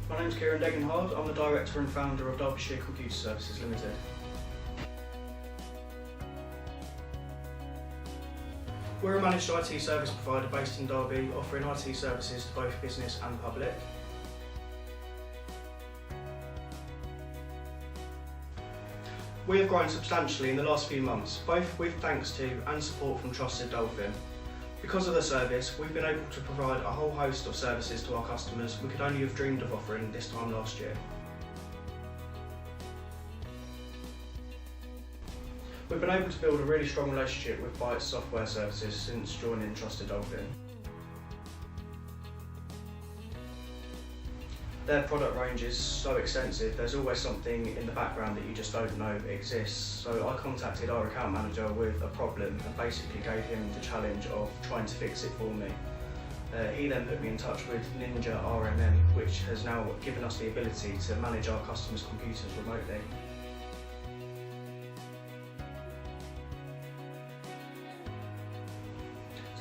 My name's Kieran Degenhard. I'm the Director and Founder of Derbyshire Computer Services Limited. We're a managed IT service provider based in Derby, offering IT services to both business and public. We have grown substantially in the last few months, both with thanks to and support from Trusted Dolphin. Because of the service, we've been able to provide a whole host of services to our customers we could only have dreamed of offering this time last year. We've been able to build a really strong relationship with Bytes software services since joining Trusted Dolphin. Their product range is so extensive, there's always something in the background that you just don't know exists. So I contacted our account manager with a problem and basically gave him the challenge of trying to fix it for me. He then put me in touch with Ninja RMM, which has now given us the ability to manage our customers' computers remotely.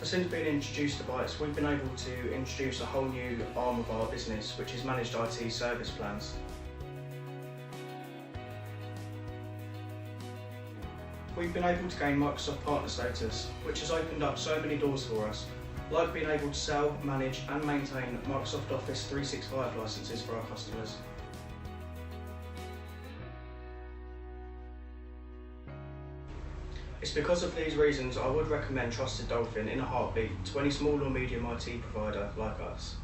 So since being introduced to Bytes, we've been able to introduce a whole new arm of our business, which is managed IT service plans. We've been able to gain Microsoft partner status, which has opened up so many doors for us, like being able to sell, manage and maintain Microsoft Office 365 licenses for our customers. It's because of these reasons I would recommend Trusted Dolphin in a heartbeat to any small or medium IT provider like us.